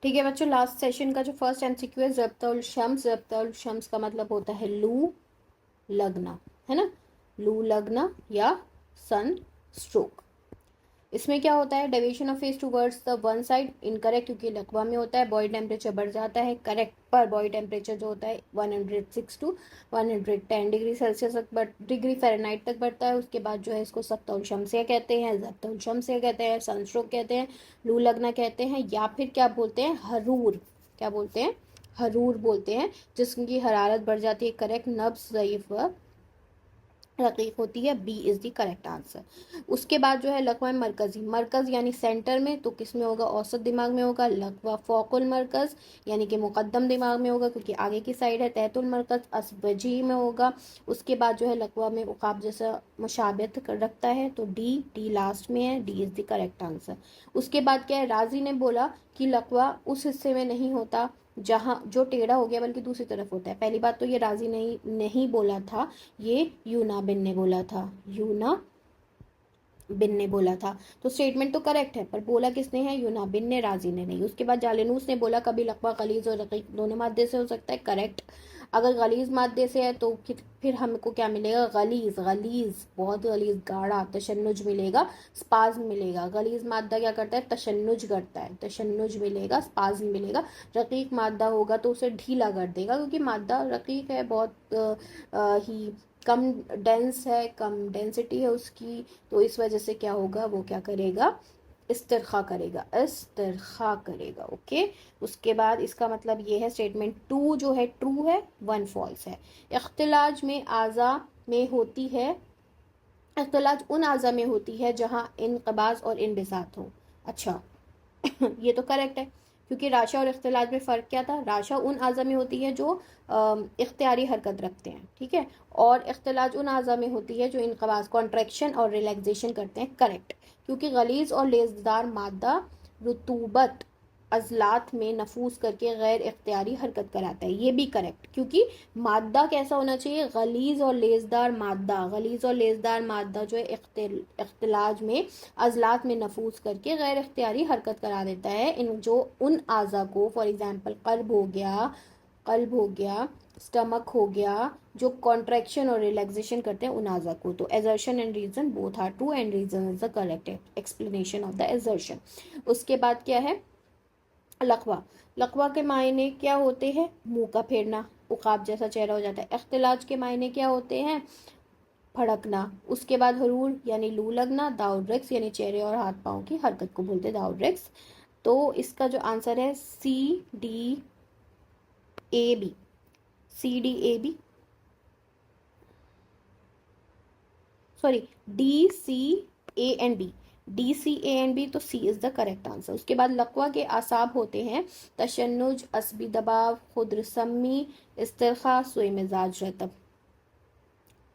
ठीक है बच्चों, लास्ट सेशन का जो फर्स्ट एमसीक्यू है, ज़ब्तुल शम्स। ज़ब्तुल शम्स का मतलब होता है लू लगना, है ना, लू लगना या सन स्ट्रोक। इसमें क्या होता है, deviation of face towards the one side incorrect, क्योंकि लकवा में होता है। बॉडी टेम्परेचर बढ़ जाता है, करेक्ट, पर बॉडी टेम्परेचर जो होता है 106 टू 110 डिग्री सेल्सियस तक डिग्री फ़ारेनहाइट तक बढ़ता है। उसके बाद जो है इसको सख्तुल शम्सिया कहते हैं, ज़ब्तुल शम्सिया कहते हैं, सनस्ट्रोक कहते हैं, लू लगना कहते हैं, या फिर क्या बोलते हैं, हरूर। क्या बोलते हैं, हरूर बोलते हैं, जिसकी हरारत बढ़ जाती है, करेक्ट, नब्ज ज़ईफ़ व रकीक होती है। B is the correct answer. उसके बाद जो है लकवा मरकज़ी, मरकज़ यानी सेंटर में, तो किस में होगा, औसत दिमाग में होगा। लकवा फ़ौकुल मरकज़ यानी कि मुक़द्दम दिमाग में होगा, क्योंकि आगे की साइड है। तहतुल मरकज़ असवजी में होगा। उसके बाद जो है लकवा में उक़ाब जैसा मुशाबहत रखता है, तो डी लास्ट में है, D is the correct answer. उसके बाद क्या है, राजी ने बोला कि लकवा उस हिस्से में नहीं होता जहाँ जो टेढ़ा हो गया, बल्कि दूसरी तरफ होता है। पहली बात तो ये राजी नहीं बोला था, ये यूना बिन ने बोला था, यूना बिन ने बोला था। तो स्टेटमेंट तो करेक्ट है, पर बोला किसने है, यूना बिन ने, राजी ने नहीं। उसके बाद जालेनूस ने बोला कभी लकवा गलीज और रकीक दोनों मादे से हो सकता है, करेक्ट। अगर गलीज मादे से है तो फिर हमको क्या मिलेगा, गलीज, गलीज बहुत गलीज गाढ़ा, तशन्नुज मिलेगा, स्पाज्म मिलेगा। गलीज मादा क्या करता है, तशन्नुज करता है, तशन्नुज मिलेगा, स्पाज्म मिलेगा। रकीक मादा होगा तो उसे ढीला कर देगा, क्योंकि मादा रकीक है, बहुत ही कम डेंस है, कम डेंसिटी है उसकी, तो इस वजह से क्या होगा, वो क्या करेगा, इस्तिरखा करेगा, इस्तिरखा करेगा। ओके। उसके बाद इसका मतलब ये है, स्टेटमेंट टू जो है ट्रू है, वन फॉल्स है। इख्तिलाज में आज़ा में होती है, इख्तिलाज उन आज़ा में होती है जहाँ इनक़बाज़ और इनबिसात हो। अच्छा ये तो करेक्ट है, क्योंकि राशा और इख्तिलाज में फ़र्क क्या था, राशा उन आज़ा में होती है जो इख्तियारी हरकत रखते हैं, ठीक है, और इख्तिलाज उन आज़ा में होती है जो इनक़बाज़, कॉन्ट्रैक्शन और रिलैक्सेशन करते हैं, करेक्ट। क्योंकि गलीज़ और लेज़दार मादा रुतूबत अज़लात में नफूस करके गैर इख्तियारी हरकत कराता है, ये भी करेक्ट। क्योंकि मादा कैसा होना चाहिए, गलीज़ और लेज़दार मादा, गलीज़ और लेज़दार मादा जो है इख्तिलाज में अज़लात में नफूस करके गैर इख्तियारी हरकत करा देता है इन जो उन आज़ा को, फॉर एग्जांपल कल्ब हो गया, स्टमक हो गया, जो कॉन्ट्रैक्शन और रिलैक्सेशन करते हैं उन आज़ा को। तो assertion and reason both are true and reason is the correct explanation of the assertion. उसके बाद क्या है, लकवा। लकवा के मायने क्या होते हैं, मुंह का फेरना, उकाब जैसा चेहरा हो जाता है। इख्तिलाज के मायने क्या होते हैं, फड़कना। उसके बाद हरूर यानी लू लगना। दाउरेक्स यानी चेहरे और हाथ पाँव की हरकत को बोलते हैं दाउरेक्स। तो इसका जो आंसर है CDAB, CDAB, sorry, DCANB, DCANB, तो C is the correct answer. उसके बाद लकवा के आसाब होते हैं तशन्नुज, असबी दबाव, खुदरसमी, इस्तिरखा, सोए मिजाज रतब।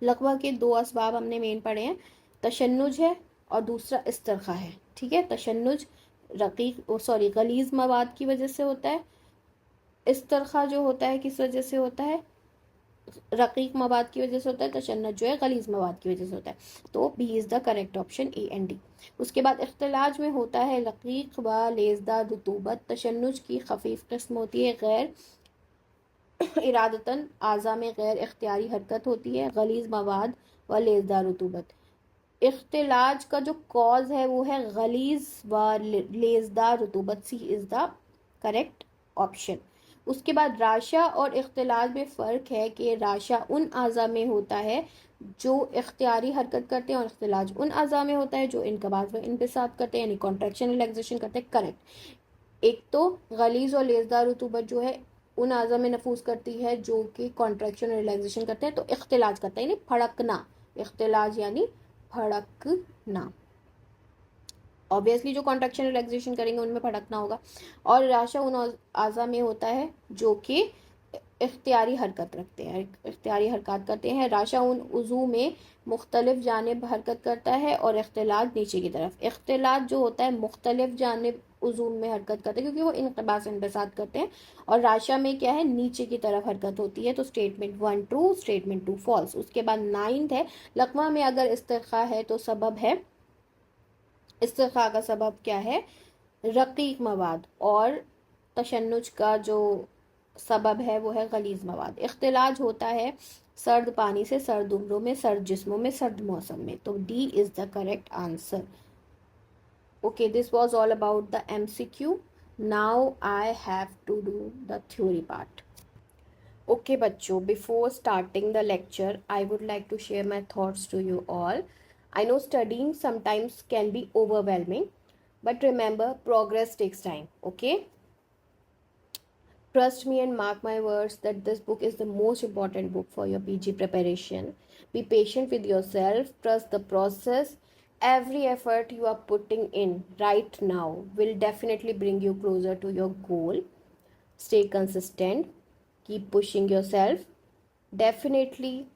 लकवा के दो असबाब हमने मेन पढ़े हैं, तशन्नुज है और दूसरा इस्तिरखा है, ठीक है। तशन्नुज रकीक सॉरी गलीज मवाद की वजह से होता है, इस्तिरखा जो होता है किस वजह से होता है, रकीक मवाद की वजह से होता है। तशन्नुज जो है गलीज मवाद की वजह से होता है। तो B is the correct option, A and D। उसके बाद इख्तिलाज में होता है रकीक व लेज़दार रुतूबत। तशन्नुज की खफीफ किस्म होती है, गैर इरादतन आज़ा में गैर इख्तियारी हरकत होती है, गलीज मवाद व लेज़दार रुतूबत। इख्तिलाज का जो कॉज है वो है गलीज व लेज़दार रुतूबत, सी इज़ द करेक्ट ऑप्शन। उसके बाद राशा और इख्तिलाज में फ़र्क है कि राशा उन आज़ा में होता है जो इख्तियारी हरकत करते हैं, और इख्तिलाज उन आज़ा में होता है जो इनकबाज व इनबिसात करते हैं, यानी कॉन्ट्रैक्शन रिलैक्सेशन करते हैं, करेक्ट। एक तो गलीज और लेज़दार रुतूबत जो है उन आज़ा में नफूस करती है जो कि कॉन्ट्रैक्शन और रिलैक्सेशन करते हैं, तो इख्तिलाज करता है, यानी फड़कना। इख्तिलाज यानी फड़कना। ऑब्वियसली जो कॉन्ट्रैक्शन रिलैक्सेशन करेंगे उनमें फड़कना होगा। और राशा उन आज़ा में होता है जो कि इख्तियारी हरकत रखते हैं, इख्तियारी हरकत करते हैं। राशा उन उज़ू में मुख्तलिफ जानिब हरकत करता है, और इख्तिलाज नीचे की तरफ। इख्तिलाज जो होता है मुख्तलिफ जानिब उज़ू में हरकत करते हैं, क्योंकि वो इनक़बास इनबसात करते हैं। और राशा में क्या है, नीचे की तरफ हरकत होती है। तो स्टेटमेंट 1 ट्रू, स्टेटमेंट 2 फॉल्स। उसके बाद 9th है, लकवा में अगर इस्तिरखा है तो सबब है, इस्तिरखा का सबब क्या है, रकीक मवाद और तशन्नुज का जो सबब है वो है गलीज मवाद। इख्तिलाज होता है सर्द पानी से सर्द उम्रों में, सर्द जिस्मों में, सर्द मौसम में। तो D is the correct answer. Okay, this was all about the MCQ. Now I have to do the theory part. Okay, बच्चों, before starting the lecture, I would like to share my thoughts to you all. I know studying sometimes can be overwhelming, but remember, progress takes time, okay? Trust me and mark my words that this book is the most important book for your PG preparation. Be patient with yourself, trust the process. Every effort you are putting in right now will definitely bring you closer to your goal. Stay consistent, keep pushing yourself. Definitely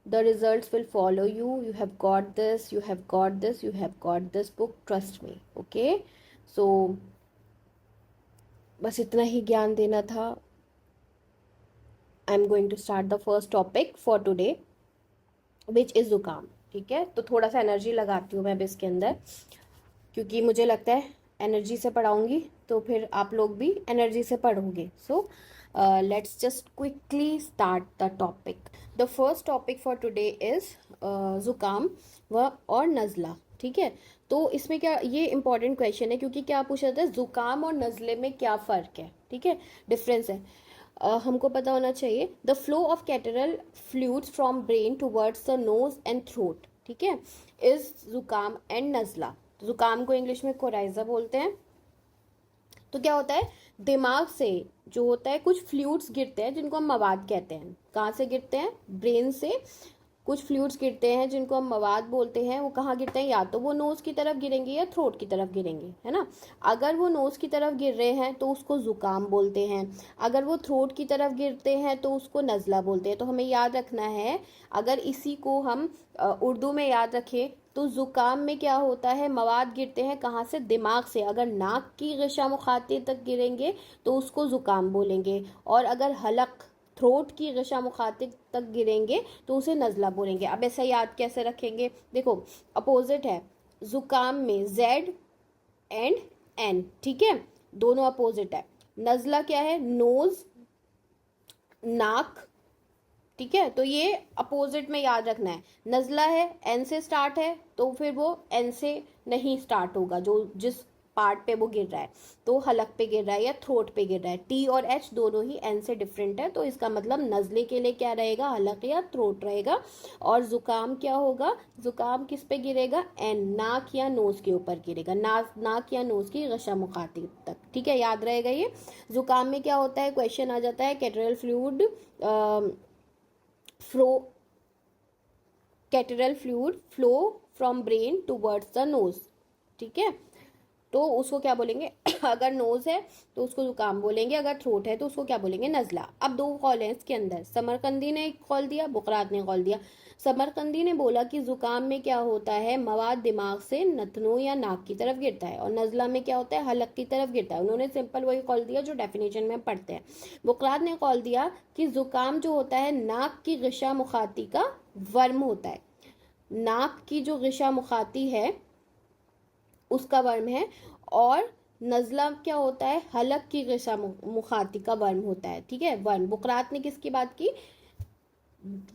the results will follow you. You have got this, you have got this, you have got this book, trust me. Okay, so बस इतना ही ज्ञान देना था. I am going to start the first topic for today which is ज़ुकाम. ठीक है, तो थोड़ा सा एनर्जी लगाती हूँ मैं भी इसके अंदर, क्योंकि मुझे लगता है एनर्जी से पढ़ाऊँगी तो फिर आप लोग भी एनर्जी से पढ़ोगे. So let's just quickly start the topic. The first topic for today is ज़ुकाम व और नज़ला. ठीक है, तो इसमें क्या, ये इंपॉर्टेंट क्वेश्चन है क्योंकि क्या पूछा जाता है, ज़ुकाम और नज़ले में क्या फ़र्क है. ठीक है, डिफरेंस है, हमको पता होना चाहिए. The flow of catarrhal fluids from brain towards the nose and throat. ठीक है, इज ज़ुकाम एंड नज़ला. ज़ुकाम को इंग्लिश में कोराइजा बोलते हैं. तो क्या होता है, दिमाग से जो होता है कुछ फ्लूइड्स गिरते हैं जिनको हम मवाद कहते हैं. कहाँ से गिरते हैं, ब्रेन से कुछ फ्लूइड्स गिरते हैं जिनको हम मवाद बोलते हैं. वो कहाँ गिरते हैं, या तो वो नोज़ की तरफ गिरेंगे या थ्रोट की तरफ गिरेंगे, है ना. अगर वो नोज़ की तरफ गिर रहे हैं तो उसको ज़ुकाम बोलते हैं. अगर वो थ्रोट की तरफ गिरते हैं तो उसको नज़ला बोलते हैं. तो हमें याद रखना है, अगर इसी को हम उर्दू में याद रखें तो ज़ुकाम में क्या होता है, मवाद गिरते हैं कहाँ से, दिमाग से. अगर नाक की ग़िशा मुखातिब तक गिरेंगे तो उसको ज़ुकाम बोलेंगे, और अगर हलक थ्रोट की ग़िशा मुखातिब तक गिरेंगे तो उसे नज़ला बोलेंगे. अब ऐसा याद कैसे रखेंगे, देखो अपोजिट है. ज़ुकाम में Z एंड N. ठीक है, दोनों अपोजिट है. नज़ला क्या है, नोज, नाक. ठीक है, तो ये अपोजिट में याद रखना है. नज़ला है, N से स्टार्ट है, तो फिर वो N से नहीं स्टार्ट होगा जो जिस पार्ट पे वो गिर रहा है. तो हलक पे गिर रहा है या थ्रोट पे गिर रहा है. T और H दोनों ही N से डिफरेंट है, तो इसका मतलब नज़ले के लिए क्या रहेगा, हलक या थ्रोट रहेगा. और ज़ुकाम क्या होगा, ज़ुकाम किस पे गिरेगा, N, नाक या नोज़ के ऊपर गिरेगा, नाक या नोज़ की ग़िशा मुखातिब तक. ठीक है, याद रहेगा ये. ज़ुकाम में क्या होता है, क्वेश्चन आ जाता है, catarrhal fluid catarrhal fluid flow from brain towards the nose. ठीक है, तो उसको क्या बोलेंगे अगर नोज है तो उसको ज़ुकाम बोलेंगे, अगर थ्रोट है तो उसको क्या बोलेंगे, नज़ला. अब दो कॉल हैं इसके अंदर. समरकंदी ने एक कॉल दिया, बुकरात ने कॉल दिया. समरकंदी ने बोला कि ज़ुकाम में क्या होता है, मवाद दिमाग से नथनों या नाक की तरफ गिरता है, और नज़ला में क्या होता है, हलक की तरफ गिरता है. उन्होंने सिंपल वही कॉल दिया जो डेफिनेशन में पढ़ते हैं. बुकरात ने कॉल दिया कि ज़ुकाम जो होता है नाक की ग़िशा मुखाती का वर्म होता है. नाक की जो ग़िशा मुखाती है उसका वर्म है, और नज़ला क्या होता है, हलक की ग़िशा मुखाती का वर्म होता है. ठीक है, वर्म. बुकरात ने किसकी बात की,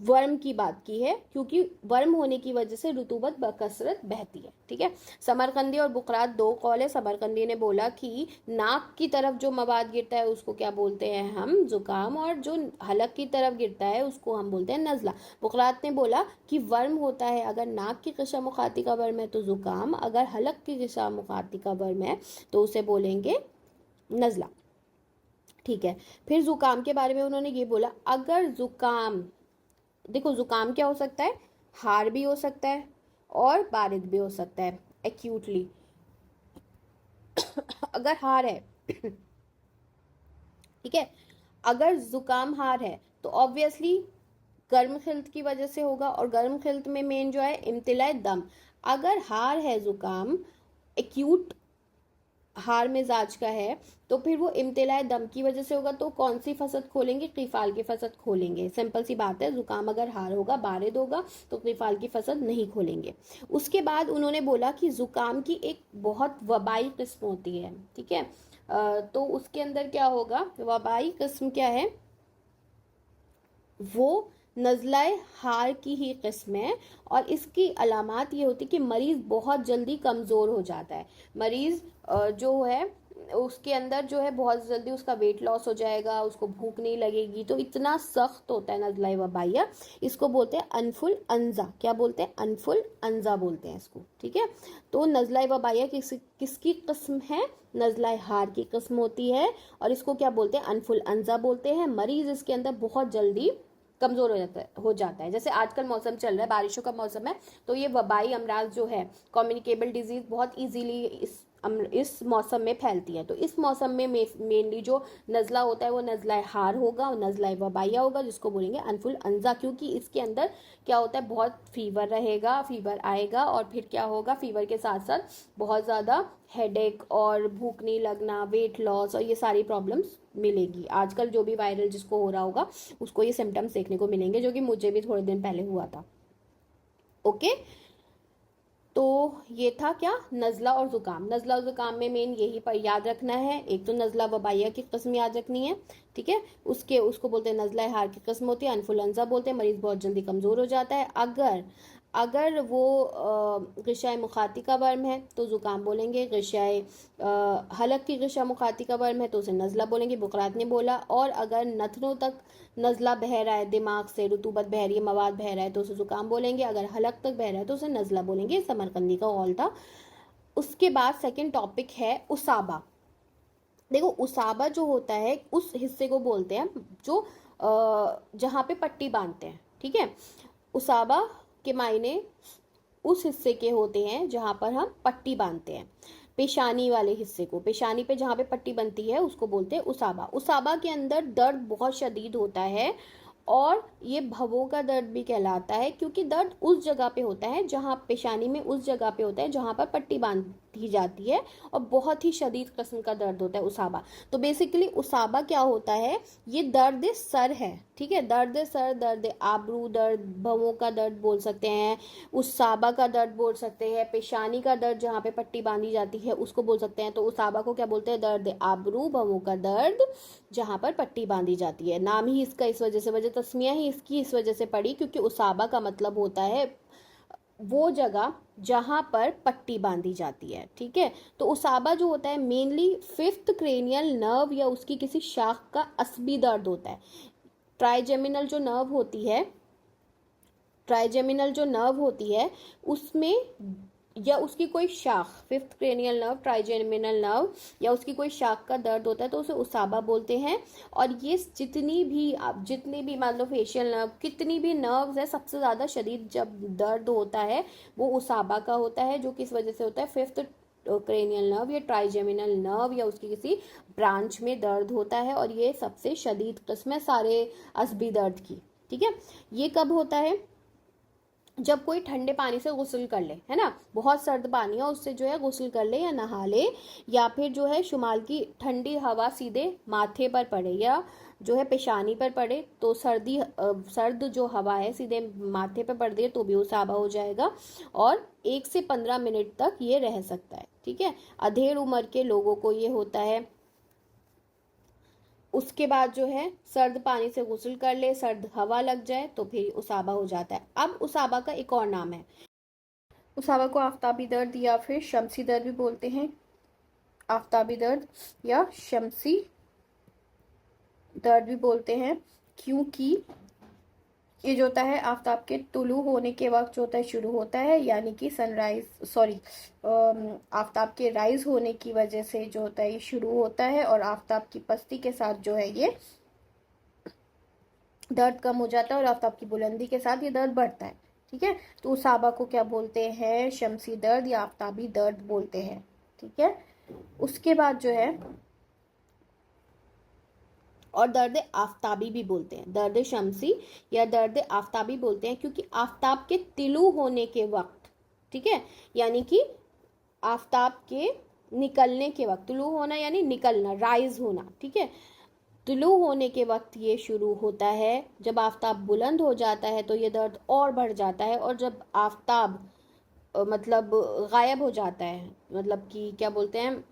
वर्म की बात की है, क्योंकि वर्म होने की वजह से रुतूबत बकसरत बहती है. ठीक है, समरकंदी और बुकरात दो कॉल है. समरकंदी ने बोला कि नाक की तरफ जो मवाद गिरता है उसको क्या बोलते हैं हम, ज़ुकाम, और जो हलक की तरफ गिरता है उसको हम बोलते हैं नज़ला. बुकरात ने बोला कि वर्म होता है, अगर नाक की ग़िशा मुखाती का वर्म है तो ज़ुकाम, अगर हलक की ग़िशा मुखाती का वर्म है तो उसे बोलेंगे नज़ला. ठीक है, फिर ज़ुकाम के बारे में उन्होंने ये बोला, अगर ज़ुकाम, देखो ज़ुकाम क्या हो सकता है, हार भी हो सकता है और बारिद भी हो सकता है एक्यूटली. अगर हार है ठीक है, अगर ज़ुकाम हार है तो ऑब्वियसली गर्म खिल्त की वजह से होगा, और गर्म खिल्त में मेन जो है इम्तिलाए दम. अगर हार है ज़ुकाम एक्यूट हार मिजाज का है तो फिर वो इम्तिलाए दम की वजह से होगा, तो कौन सी फसद खोलेंगे? क़िफ़ाल की फसद खोलेंगे। सिंपल सी बात है, जुकाम अगर हार होगा, बारिद होगा, तो क़िफ़ाल की फसद नहीं खोलेंगे। उसके बाद उन्होंने बोला कि जुकाम की एक बहुत वबाई किस्म होती है, ठीक है। तो उसके अंदर क्या होगा? वबाई किस्म क्या है? वो नज़लाए हार की ही किस्म है, और इसकी अलामात ये होती है कि मरीज़ बहुत जल्दी कमज़ोर हो जाता है। मरीज़ जो है उसके अंदर जो है बहुत जल्दी उसका वेट लॉस हो जाएगा, उसको भूख नहीं लगेगी, तो इतना सख्त होता है नज़लाए वबाइया। इसको बोलते हैं अनफुल अंजा। क्या बोलते हैं? अनफुल अंजा बोलते हैं इसको, ठीक है। तो नज़लाए वबाइया किसकी किस्म है? नज़लाए हार की किस्म होती है, और इसको क्या बोलते हैं? अनफुल अंजा बोलते हैं। मरीज़ इसके अंदर बहुत जल्दी कमज़ोर हो जाता है। जैसे आजकल मौसम चल रहा है, बारिशों का मौसम है, तो ये वबाई अमराज जो है, कम्युनिकेबल डिजीज़, बहुत इजीली इस मौसम में फैलती है। तो इस मौसम में मेनली जो नज़ला होता है वो नज़ला हार होगा और नज़ला वबाइया होगा, जिसको बोलेंगे अनफुल अंजा, क्योंकि इसके अंदर क्या होता है? बहुत फीवर रहेगा, फीवर आएगा, और फिर क्या होगा? फीवर के साथ साथ बहुत ज़्यादा हेडेक और भूख नहीं लगना, वेट लॉस, और ये सारी प्रॉब्लम्स मिलेगी। आजकल जो भी वायरल जिसको हो रहा होगा उसको ये सिम्टम्स देखने को मिलेंगे, जो कि मुझे भी थोड़े दिन पहले हुआ था। ओके, तो ये था क्या? नज़ला और ज़ुकाम। नज़ला और ज़ुकाम में मेन यही पर याद रखना है, एक तो नज़ला वबाइया की किस्म याद रखनी है, ठीक है। उसको बोलते हैं नज़ला हार की किस्म होती है, अनफुलंजा बोलते हैं। मरीज़ बहुत जल्दी कमज़ोर हो जाता है। अगर वो ग़िशाए मुखाती का वर्म है तो ज़ुकाम बोलेंगे। ग़िशाए हलक की ग़िशा मुखाती का वर्म है तो उसे नज़ला बोलेंगे, बुकरात ने बोला। और अगर नथनों तक नज़ला बह रहा है, दिमाग से रुतूबत बह रही है, मवाद बह रहा है, तो उसे ज़ुकाम बोलेंगे। अगर हलक तक बह रहा है तो उसे नज़ला बोलेंगे। समरकंदी का कौल था। उसके बाद सेकंड टॉपिक है उसाबा। देखो, उसाबा जो होता है उस हिस्से को बोलते हैं जो जहाँ पे पट्टी बांधते हैं, ठीक है। उसाबा के मायने उस हिस्से के होते हैं जहाँ पर हम पट्टी बांधते हैं। पेशानी वाले हिस्से को, पेशानी पे जहाँ पे पट्टी बनती है उसको बोलते हैं उसाबा। उसाबा के अंदर दर्द बहुत शदीद होता है, और ये भवों का दर्द भी कहलाता है, क्योंकि दर्द उस जगह पे होता है जहाँ पेशानी में उस जगह पे होता है जहाँ पर पट्टी बांधी जाती है, और बहुत ही शदीद किस्म का दर्द होता है उसाबा। तो बेसिकली उसाबा क्या होता है? ये दर्द सर है, ठीक है। दर्द सर, दर्द आबरू, दर्द भवों का दर्द बोल सकते हैं, उसाबा का दर्द बोल सकते हैं, पेशानी का दर्द जहाँ पे पट्टी बांधी जाती है उसको बोल सकते हैं। तो उसाबा को क्या बोलते हैं? दर्द आबरू, भवों का दर्द जहाँ पर पट्टी बांधी जाती है। नाम ही इसका इस वजह से, तस्मिया ही इसकी इस वजह से पड़ी क्योंकि उसाबा का मतलब होता है वो जगह जहां पर पट्टी बांधी जाती है, ठीक है। तो उसाबा जो होता है मेनली फिफ्थ क्रेनियल नर्व या उसकी किसी शाख का असबी दर्द होता है। ट्राइजेमिनल जो नर्व होती है, ट्राइजेमिनल जो नर्व होती है उसमें, या उसकी कोई शाख, fifth cranial nerve, trigeminal nerve, या उसकी कोई शाख का दर्द होता है तो उसे उसाबा बोलते हैं। और ये जितनी भी मान लो फेशियल नर्व, कितनी भी नर्व्स है, सबसे ज़्यादा शदीद जब दर्द होता है वो उसाबा का होता है, जो किस वजह से होता है? फिफ्थ क्रेनियल नर्व या ट्राइजेमिनल नर्व या उसकी किसी ब्रांच में दर्द होता है, और ये सबसे शदीद किस्म है सारे असबी दर्द की, ठीक है। ये कब होता है? जब कोई ठंडे पानी से गुस्ल कर ले, है ना, बहुत सर्द पानी है उससे जो है गुस्ल कर ले या नहा ले, या फिर जो है शुमाल की ठंडी हवा सीधे माथे पर पड़े या जो है पेशानी पर पड़े, तो सर्द जो हवा है सीधे माथे पर पड़ दे तो भी उसाबा हो जाएगा, और 1 से 15 मिनट तक ये रह सकता है, ठीक है। अधेड़ उम्र के लोगों को ये होता है। उसके बाद जो है सर्द पानी से गुस्ल कर ले, सर्द हवा लग जाए तो फिर उसाबा हो जाता है। अब उसाबा का एक और नाम है, उसाबा को आफताबी दर्द या फिर शमसी दर्द भी बोलते हैं। आफताबी दर्द या शमसी दर्द भी बोलते हैं, क्योंकि ये जो होता है आफ्ताब के तुलू होने के वक्त जो होता है शुरू होता है, यानी कि आफ्ताब के राइज होने की वजह से जो होता है ये शुरू होता है, और आफ्ताब की पस्ती के साथ जो है ये दर्द कम हो जाता है, और आफ्ताब की बुलंदी के साथ ये दर्द बढ़ता है, ठीक है। तो उसाबा को क्या बोलते हैं? शमसी दर्द या आफ्ताबी दर्द बोलते हैं, ठीक है। उसके बाद जो है, और दर्द आफ्ताबी भी बोलते हैं, दर्द शमसी या दर्द आफ्ताबी बोलते हैं, क्योंकि आफ्ताब के तिलू होने के वक्त, ठीक है, यानी कि आफ्ताब के निकलने के वक्त, तुलू होना यानी निकलना, राइज होना, ठीक है। तुलू होने के वक्त ये शुरू होता है, जब आफताब बुलंद हो जाता है तो ये दर्द और बढ़ जाता है, और जब आफताब मतलब गायब हो जाता है, मतलब कि क्या बोलते हैं,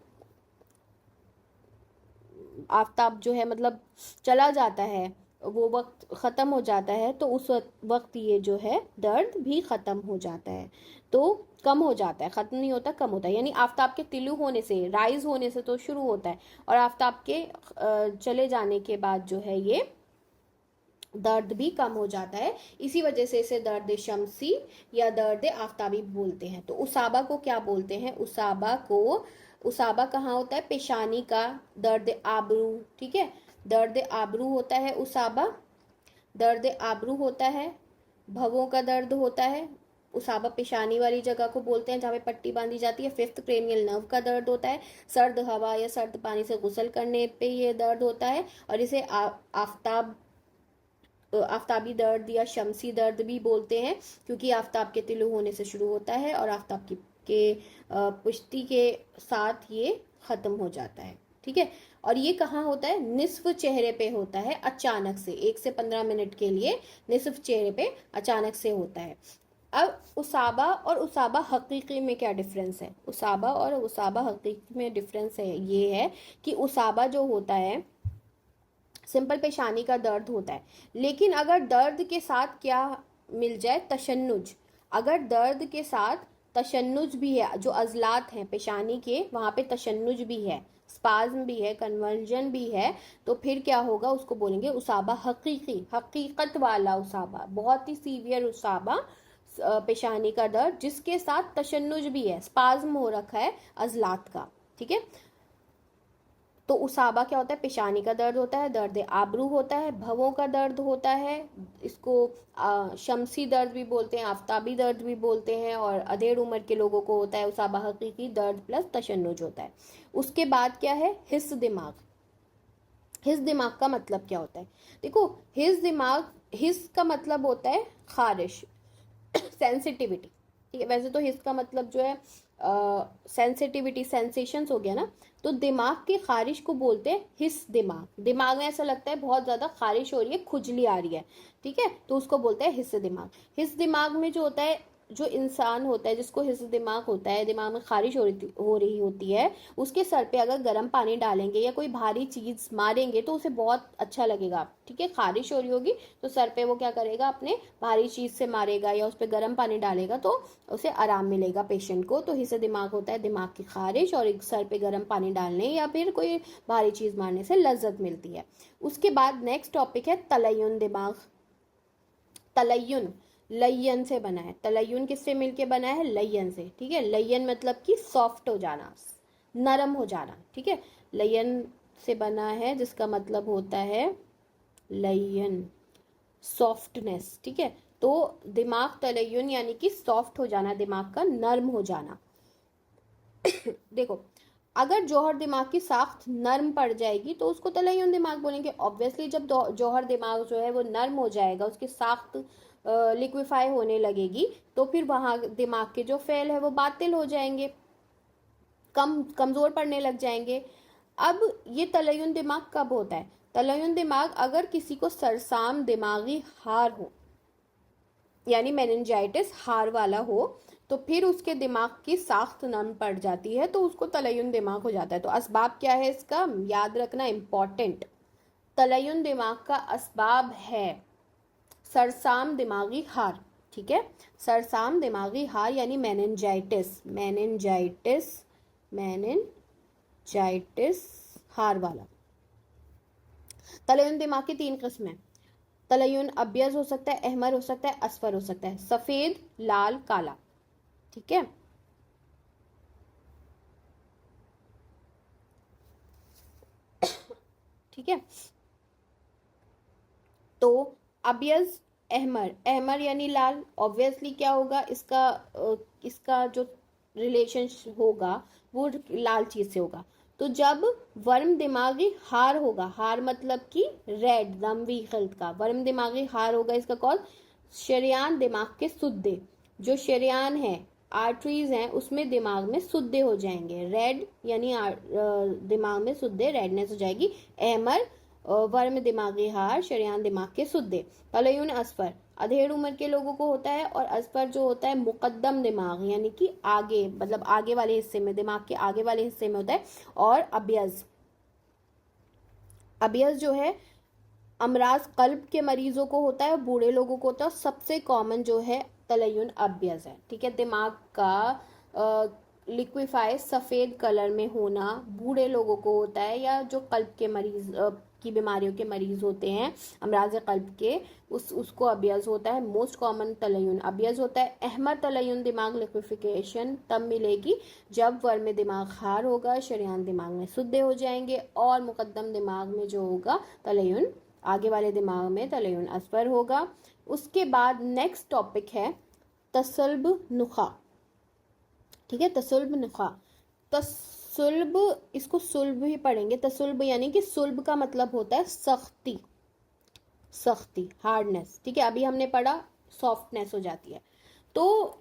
आफताब जो है मतलब चला जाता है, वो वक्त ख़त्म हो जाता है, तो उस वक्त ये जो है दर्द भी ख़त्म हो जाता है, तो कम हो जाता है, ख़त्म नहीं होता, कम होता है। यानी आफताब के तिलू होने से, राइज होने से तो शुरू होता है, और आफताब के चले जाने के बाद जो है ये दर्द भी कम हो जाता है। इसी वजह से इसे दर्द शम्सी या दर्द आफताबी बोलते हैं। तो उसाबा को क्या बोलते हैं? उसाबा कहाँ होता है? पेशानी का दर्द आबरू, ठीक है, दर्द आबरू होता है उसाबा, दर्द आबरू होता है, भवों का दर्द होता है। उसाबा पेशानी वाली जगह को बोलते हैं जहाँ पे पट्टी बांधी जाती है। फिफ्थ क्रेनियल नर्व का दर्द होता है। सर्द हवा या सर्द पानी से गुसल करने पे ये दर्द होता है, और इसे आफताबी दर्द या शमसी दर्द भी बोलते हैं, क्योंकि आफताब के तिलु होने से शुरू होता है और आफताब के पुष्टि के साथ ये ख़त्म हो जाता है, ठीक है। और ये कहाँ होता है? निस्फ चेहरे पे होता है, अचानक से 1 से 15 मिनट के लिए निस्फ चेहरे पे अचानक से होता है। अब उसाबा और उसाबा हकीकी में क्या डिफरेंस है? उसाबा और उसाबा हकीकी में डिफरेंस है, ये है कि उसाबा जो होता है सिंपल पेशानी का दर्द होता है, लेकिन अगर दर्द के साथ क्या मिल जाए? तशन्नुज। अगर दर्द के साथ तशन्नुज भी है, जो अजलात हैं पेशानी के, वहाँ पे तशन्नुज भी है, स्पाज्म भी है, कन्वर्जन भी है, तो फिर क्या होगा? उसको बोलेंगे उसाबा हकीकी, हकीकत वाला उसाबा, बहुत ही सीवियर उसाबा, पेशानी का दर्द जिसके साथ तशन्नुज भी है, स्पाज्म हो रखा है अजलात का, ठीक है। तो उसाबा क्या होता है? पेशानी का दर्द होता है, दर्द आबरू होता है, भवों का दर्द होता है, इसको शमसी दर्द भी बोलते हैं, आफताबी दर्द भी बोलते हैं, और अधेड़ उम्र के लोगों को होता है उसाबा हकीकी दर्द प्लस तशन्नुज होता है। उसके बाद क्या है? हिस्स दिमाग। हिस्स दिमाग का मतलब क्या होता है? देखो, हिस्स का मतलब होता है खारिश, सेंसिटिविटी, ठीक है। वैसे तो हिस्स का मतलब जो है सेंसिटिविटी, सेंसेशंस हो गया ना, तो दिमाग की खारिश को बोलते हैं हिस्स दिमाग। दिमाग में ऐसा लगता है बहुत ज़्यादा खारिश हो रही है, खुजली आ रही है, ठीक है, तो उसको बोलते हैं हिस्स दिमाग। हिस्स दिमाग में जो होता है, जो इंसान होता है जिसको हिस्स दिमाग होता है, दिमाग में खारिश हो रही होती है, उसके सर पे अगर गर्म पानी डालेंगे या कोई भारी चीज़ मारेंगे तो उसे बहुत अच्छा लगेगा, ठीक है। खारिश हो रही होगी तो सर पे वो क्या करेगा? अपने भारी चीज़ से मारेगा या उस पर गर्म पानी डालेगा तो उसे आराम मिलेगा पेशेंट को। तो हिस्से दिमाग होता है दिमाग की खारिश, और एक सर पे गर्म पानी डालने या फिर कोई भारी चीज़ मारने से लज्जत मिलती है। उसके बाद नेक्स्ट टॉपिक है तलय्युन दिमाग। तलय्युन लय्यन से बना है। तलय्युन किससे मिलके बना है? लय्यन से, ठीक है। लय्यन मतलब कि सॉफ्ट हो जाना, नरम हो जाना, ठीक है। लय्यन से बना है जिसका मतलब होता है लय्यन, सॉफ्टनेस, ठीक है। तो दिमाग तलय्युन यानी कि सॉफ्ट हो जाना, दिमाग का नर्म हो जाना। देखो, अगर जौहर दिमाग की साख्त नर्म पड़ जाएगी तो उसको तलय्युन दिमाग बोलेंगे। ऑब्वियसली जब जौहर दिमाग जो है वो नर्म हो जाएगा, उसकी साख्त लिक्विफाई होने लगेगी, तो फिर वहाँ दिमाग के जो फेल है वो बातिल हो जाएंगे, कमज़ोर पड़ने लग जाएंगे। अब ये तलय्युन दिमाग कब होता है? तलय्युन दिमाग अगर किसी को सरसाम दिमागी हार हो, यानी मेनिंजाइटिस हार वाला हो, तो फिर उसके दिमाग की साख्त नम पड़ जाती है, तो उसको तलय्युन दिमाग हो जाता है। तो असबाब क्या है इसका? याद रखना, इम्पॉर्टेंट। तलय्युन दिमाग का असबाब है सरसाम दिमागी हार, ठीक है। सरसाम दिमागी हार यानी मेनिंजाइटिस, मेनिंजाइटिस हार वाला। तलय्युन दिमाग की 3 किस्म है। तलय्युन अब्यज हो सकता है, अहमर हो सकता है, असफर हो सकता है, सफेद, लाल, काला, ठीक है। ठीक है, तो अब्यज, अहमर यानी लाल, ऑब्वियसली क्या होगा इसका जो रिलेशन होगा वो लाल चीज से होगा। तो जब वर्म दिमागी हार होगा, हार मतलब कि रेड दमवी खिल्त का वर्म दिमागी हार होगा, इसका कॉज शरियान दिमाग के सुद्दे, जो शरियान है आर्टरीज हैं उसमें दिमाग में सुद्दे हो जाएंगे। रेड यानी दिमाग में सुद्दे, रेडनेस हो जाएगी। अहमर वर्म दिमागी हार, शरेयान दिमाग के सुद्दे। तलयुन असफर अधेड़ उम्र के लोगों को होता है, और असफर जो होता है मुकद्दम दिमाग यानी कि आगे, मतलब आगे वाले हिस्से में, दिमाग के आगे वाले हिस्से में होता है। और अबियज, अबियज जो है अमराज कल्ब के मरीजों को होता है, बूढ़े लोगों को होता है। सबसे कॉमन जो है तलयुन अबियज है। ठीक है, दिमाग का लिक्विफाई सफ़ेद कलर में होना बूढ़े लोगों को होता है, या जो कल्ब के मरीज की बीमारियों के मरीज होते हैं, अमराज कल्ब के, उसको अबियज होता है। मोस्ट कॉमन तलयुन अबियज होता है। अहमर तलयुन दिमाग लिक्विफिकेशन तब मिलेगी जब वर्म दिमाग खार होगा, शरेयान दिमाग में सुद्दे हो जाएंगे, और मुकद्दम दिमाग में जो होगा तलयुन, आगे वाले दिमाग में तलयुन असफर होगा। उसके बाद नेक्स्ट टॉपिक है तसल्ब नुखा। ठीक है, तसल्ब नुखा। तसल्ब, इसको सुल्ब ही पढ़ेंगे। तसल्ब यानी कि सुल्ब का मतलब होता है सख्ती, सख्ती, हार्डनेस। ठीक है, अभी हमने पढ़ा सॉफ्टनेस हो जाती है। तो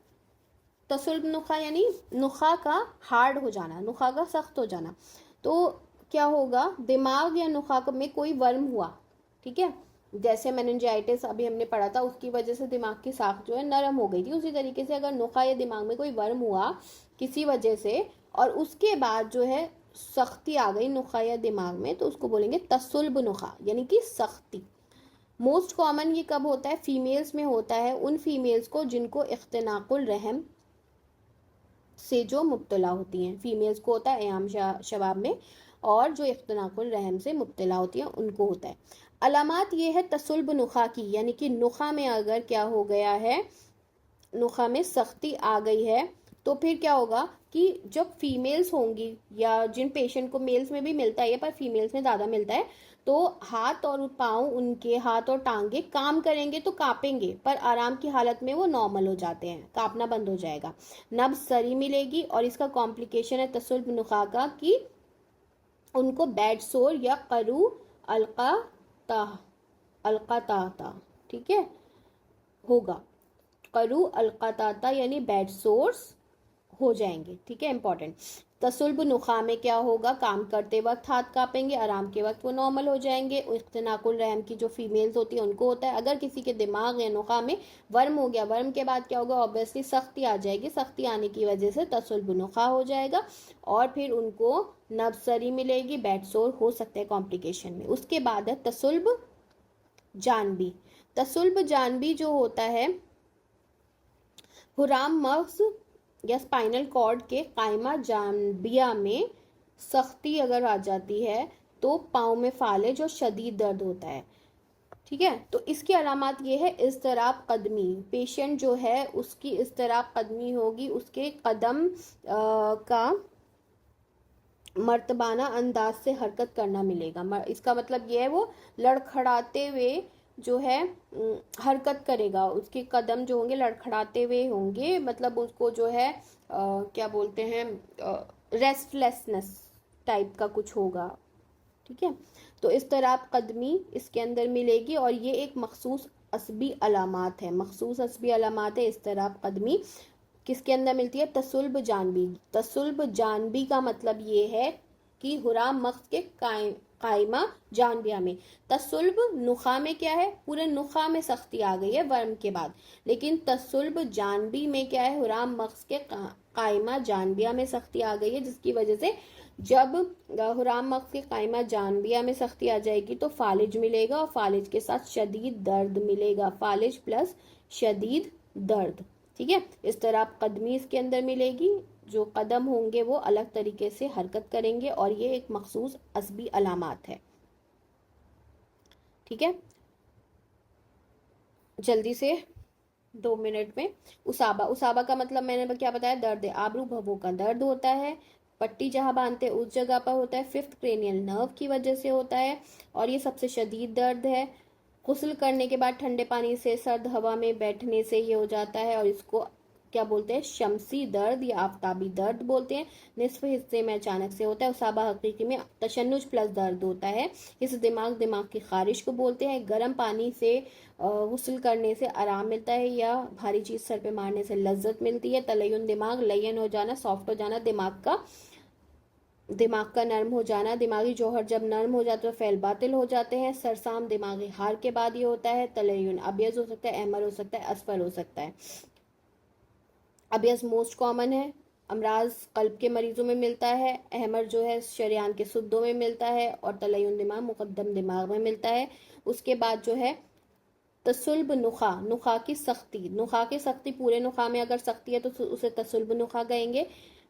तसल्ब नुखा यानी नुखा का हार्ड हो जाना, नुखा का सख्त हो जाना। तो क्या होगा, दिमाग या नुखा में कोई वर्म हुआ, ठीक है, जैसे मेनिंजाइटिस अभी हमने पढ़ा था, उसकी वजह से दिमाग की साख जो है नरम हो गई थी, उसी तरीके से अगर नुखा या दिमाग में कोई वर्म हुआ किसी वजह से, और उसके बाद जो है सख्ती आ गई नुखा या दिमाग में, तो उसको बोलेंगे तसुल्ब नुखा यानी कि सख्ती। मोस्ट कॉमन ये कब होता है, फीमेल्स में होता है, उन फीमेल्स को जिनको इख्तिनाकुल रहम से जो मुब्तला होती हैं, फीमेल्स को होता है एयाम शबाब में, और जो इख्तिनाकुल रहम से मुब्तला होती हैं उनको होता है। अलामात ये है तसुल्ब नुखा की, यानी कि नुखा में अगर क्या हो गया है, नुखा में सख्ती आ गई है, तो फिर क्या होगा कि जब फीमेल्स होंगी, या जिन पेशेंट को मेल्स में भी मिलता है पर फीमेल्स में ज़्यादा मिलता है, तो हाथ और पाँव, उनके हाथ और टांगे काम करेंगे तो कांपेंगे, पर आराम की हालत में वो नॉर्मल हो जाते हैं, कांपना बंद हो जाएगा। नब्ज सरी मिलेगी, और इसका कॉम्प्लिकेशन है तसुल्ब नुखा का कि उनको बैड सोर या करू अलकाता, ठीक है, होगा। करू अलकाता यानी बैड सोर्स हो जाएंगे। ठीक है, इंपॉर्टेंट। तसुल्ब नुखा में क्या होगा, काम करते वक्त हाथ कांपेंगे, आराम के वक्त वो नॉर्मल हो जाएंगे। इख्तिनाकुल रहम की जो फीमेल्स होती है उनको होता है। अगर किसी के दिमाग या नुखा में वर्म हो गया, वर्म के बाद क्या होगा, ऑब्वियसली सख्ती आ जाएगी, सख्ती आने की वजह से तसुल्ब नुखा हो जाएगा, और फिर उनको नब्सरी मिलेगी, बैड सोर हो सकते हैं कॉम्प्लिकेशन में। उसके बाद है तसुल्ब जानबी। तसुल्ब जानबी जो होता है, हुराम मग्ज या स्पाइनल कॉर्ड के कायमा जानबिया में सख्ती अगर आ जाती है, तो पाँव में फालिज और शदीद दर्द होता है। ठीक है, तो इसकी अलामत ये है इज़्तिराब कदमी। पेशेंट जो है उसकी इज़्तिराब कदमी होगी, उसके कदम का मर्तबाना अंदाज से हरकत करना मिलेगा। इसका मतलब ये है वो लड़खड़ाते हुए जो है हरकत करेगा, उसके कदम जो होंगे लड़खड़ाते हुए होंगे, मतलब उसको जो है क्या बोलते हैं, रेस्टलेसनेस टाइप का कुछ होगा। ठीक है, तो इस तरह कदमी इसके अंदर मिलेगी, और ये एक मखसूस असबी अलामात है, मखसूस असबी अलामात है इस तरह कदमी। किसके अंदर मिलती है, तसुल्ब जानबी। तसुल्ब जानबी का मतलब ये है कि हुराम मख्स के कायमा जानबिया में। तसुल्ब नुखा में क्या है, पूरे नुखा में सख्ती आ गई है वर्म के बाद, लेकिन तसुल्ब जानबी में क्या है, हुराम मख्स के कायमा जानबिया में सख्ती आ गई है, जिसकी वजह से जब हुराम मख्स के कायमा जानबिया में सख्ती आ जाएगी तो फालिज मिलेगा, और फालिज के साथ शदीद दर्द मिलेगा, फालिज प्लस शदीद दर्द। ठीक है, इस तरह कदमी इसके अंदर मिलेगी, जो कदम होंगे वो अलग तरीके से हरकत करेंगे, और ये एक मखसूस असबी अलामात है। ठीक है, जल्दी से 2 मिनट में। उसाबा, उसाबा का मतलब मैंने क्या बताया, दर्द है, आबरू भवों का दर्द होता है, पट्टी जहाँ बांधते हैं उस जगह पर होता है, 5th क्रेनियल नर्व की वजह से होता है, और ये सबसे शदीद दर्द है। गुस्ल करने के बाद ठंडे पानी से सर्द हवा में बैठने से ये हो जाता है, और इसको क्या बोलते हैं, शमसी दर्द या आफताबी दर्द बोलते हैं। निसफ हिस्से में अचानक से होता है। उसाबा हकीकी में तशन्नुज प्लस दर्द होता है। इस दिमाग दिमाग की खारिश को बोलते हैं। गर्म पानी से गुस्ल करने से आराम मिलता है या भारी चीज सर पे मारने से लज्जत मिलती है। तलय्युन दिमाग लयन हो जाना, सॉफ्ट हो जाना, दिमाग का नर्म हो जाना। दिमागी जौहर जब नर्म हो जाता है तो फेल बातिल हो जाते हैं। सरसाम दिमागी हार के बाद ये होता है। तलय्युन अबियज हो सकता है, अहमर हो सकता है, असफर हो सकता है। अबियज मोस्ट कॉमन है, अमराज कल्ब के मरीजों में मिलता है। अहमर जो है शरियान के सुद्दों में मिलता है। और तलय्युन दिमाग मुकद्दम दिमाग में मिलता है। उसके बाद जो है तसुल्ब नुखा, नुखा की सख्ती, नुखा की सख्ती पूरे नुखा में अगर सख्ती है तो उसे तसुल्ब नुखा कहेंगे।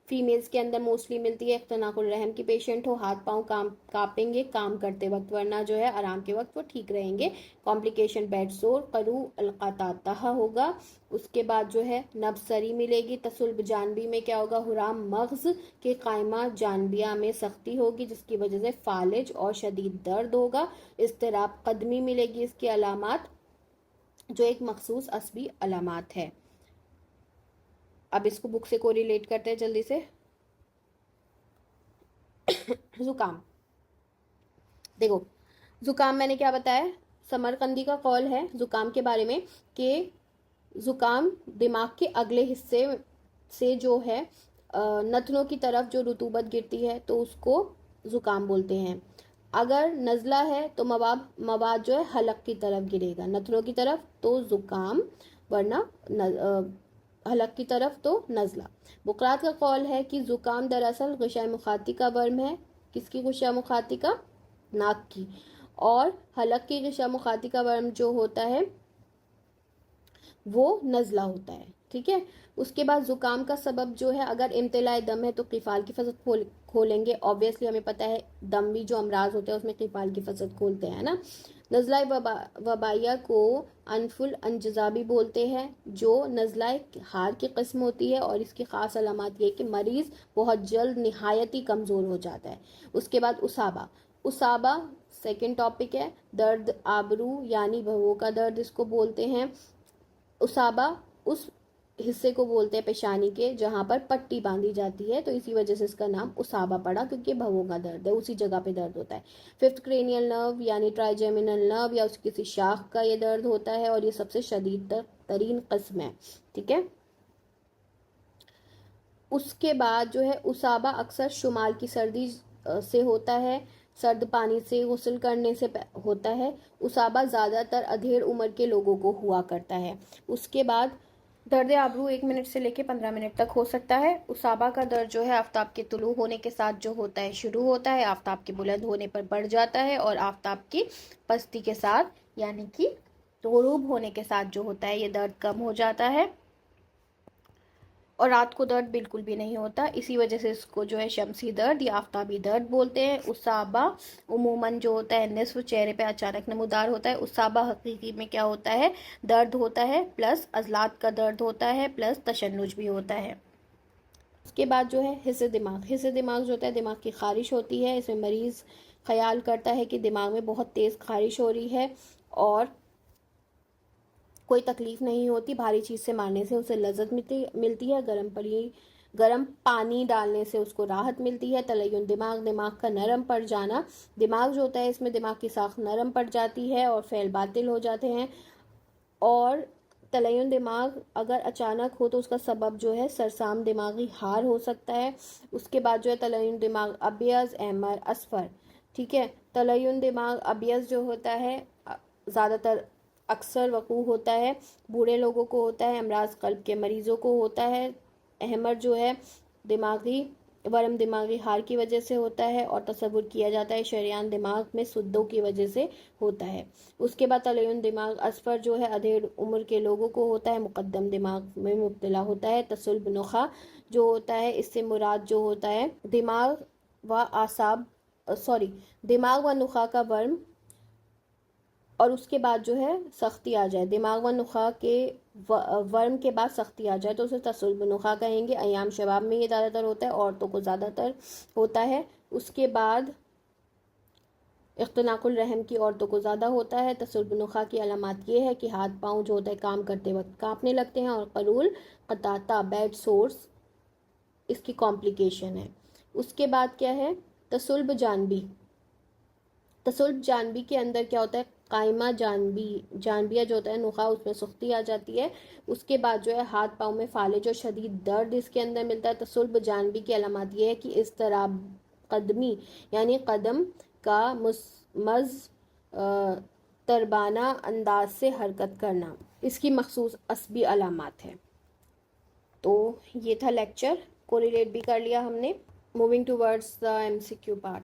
फीमेल्स के अंदर मोस्टली मिलती है। इख्तनाकुल रहम की पेशेंट हो, हाथ पांव काम कांपेंगे काम करते वक्त, वरना जो है आराम के वक्त वो ठीक रहेंगे। कॉम्प्लिकेशन बेड सोर, करू अलकाता होगा। उसके बाद जो है नब्सरी मिलेगी। तसुल्ब जानबी में क्या होगा, हुराम मग्ज के कायमा जानबिया में सख्ती होगी जिसकी वजह से फालिज और शदीद दर्द होगा। इस्तिराब कदमी मिलेगी। इसकी अलामात जो एक मखसूस असबी अलामात है। अब इसको बुक से को रिलेट करते हैं जल्दी से। जुकाम, देखो जुकाम मैंने क्या बताया, समरकंदी का कौल है जुकाम के बारे में कि जुकाम दिमाग के अगले हिस्से से जो है नथनों की तरफ जो रुतूबत गिरती है तो उसको जुकाम बोलते हैं। अगर नज़ला है तो मवाद जो है हलक की तरफ गिरेगा, नथनों की तरफ तो जुकाम, वरना हलक की तरफ तो नज़ला। बुकरात का कौल है कि जुकाम दरअसल गुशाए मुखाती का वर्म है। किसकी गुशा मुखाती का, नाक की। और हलक की गुशा मुखाती का वर्म जो होता है वो नज़ला होता है। ठीक है। उसके बाद जुकाम का सबब जो है, अगर इम्तिलाए दम है तो किफाल की फसद खोलेंगे। ऑब्वियसली हमें पता है दम भी जो अमराज होते हैं उसमें किफाल की फसद खोलते हैं ना। नज़ला वबाइया को अनफुल अनजजाबी बोलते हैं जो नज़ला हार की किस्म होती है और इसकी ख़ास अलामत ये कि मरीज़ बहुत जल्द निहायत ही कमज़ोर हो जाता है। उसके बाद उसाबा, उसाबा सेकेंड टॉपिक है। दर्द आबरू यानी भवों का दर्द इसको बोलते हैं। उसाबा उस हिस्से को बोलते हैं पेशानी के जहां पर पट्टी बांधी जाती है, तो इसी वजह से इसका नाम उसाबा पड़ा क्योंकि भवों का दर्द है, उसी जगह पे दर्द होता है। फिफ्थ क्रेनियल नर्व यानी ट्राइजेमिनल नर्व या उसकी किसी शाख का ये दर्द होता है और ये सबसे शदीद तरीन किस्म है। ठीक है। उसके बाद जो है उसाबा अक्सर शुमाल की सर्दी से होता है, सर्द पानी से गुस्ल करने से होता है। उसाबा ज़्यादातर अधेड़ उम्र के लोगों को हुआ करता है। उसके बाद दर्द आबरू 1 मिनट से लेकर 15 मिनट तक हो सकता है। उसाबा का दर्द जो है आफ्ताब के तुलू होने के साथ जो होता है शुरू होता है, आफ्ताब के बुलंद होने पर बढ़ जाता है और आफ्ताब की पस्ती के साथ यानी कि गुरूब होने के साथ जो होता है ये दर्द कम हो जाता है और रात को दर्द बिल्कुल भी नहीं होता। इसी वजह से इसको जो है शमसी दर्द या आफ्ताबी दर्द बोलते हैं। उसाबा उमूमन जो होता है निस्फ चेहरे पे अचानक नमूदार होता है। उसाबा हकीकी में क्या होता है, दर्द होता है प्लस अजलात का दर्द होता है प्लस तशन्नुज भी होता है। उसके बाद जो है हिस्से दिमाग, हिस्से दिमाग जो होता है दिमाग की खारिश होती है। इसमें मरीज़ ख्याल करता है कि दिमाग में बहुत तेज़ खारिश हो रही है और कोई तकलीफ नहीं होती, भारी चीज़ से मारने से उसे लज्जत मिलती है, गर्म पानी डालने से उसको राहत मिलती है। तलय्युन दिमाग, दिमाग का नरम पड़ जाना, दिमाग जो होता है इसमें दिमाग की साख नरम पड़ जाती है और फेल बातिल हो जाते हैं। और तलय्युन दिमाग अगर अचानक हो तो उसका सबब जो है सरसाम दिमागी हार हो सकता है। उसके बाद जो है तलय्युन दिमाग अबियज अहमर असफर। ठीक है। तलय्युन दिमाग अबियज जो होता है ज़्यादातर अक्सर वकू होता है, बूढ़े लोगों को होता है, अमराज कल्ब के मरीज़ों को होता है। अहमर जो है दिमागी हार की वजह से होता है और तसव्वुर किया जाता है शरियान दिमाग में सुद्दों की वजह से होता है। उसके बाद तलय्युन दिमाग असफर जो है अधेड़ उम्र के लोगों को होता है, मुकद्दम दिमाग में मुब्तला होता है। तसुल्ब नुखा जो होता है इससे मुराद जो होता है दिमाग व नुखा का वर्म और उसके बाद जो है सख्ती आ जाए, दिमाग व नुखा के वर्म के बाद सख्ती आ जाए तो उसे तसुल्ब नुखा कहेंगे। अयाम शबाब में ये ज़्यादातर होता है, औरतों को ज़्यादातर होता है। उसके बाद इख्तनाकुल रहम की औरतों को ज़्यादा होता है। तसुल्ब नुखा की अलामत ये है कि हाथ पाँव जो होता है काम करते वक्त कांपने लगते हैं। और करूल कताता बैड सोर्स इसकी कॉम्प्लिकेशन है। उसके बाद क्या है, तसुल्ब जानबी। तसुल्ब जानबी के अंदर क्या होता है, कायमा जानबी, जानबिया जो होता है नुखा उसमें सुख्ती आ जाती है। उसके बाद जो है हाथ पाँव में फालिज और शदीद दर्द इसके अंदर मिलता है। तसुल्ब जानबी की अलामत ये है कि इस तरह कदमी यानी कदम का मज तरबाना अंदाज से हरकत करना इसकी मखसूस असबी अलामत है। तो ये था लेक्चर, कोरिलेट भी कर लिया हमने। Moving towards the MCQ part.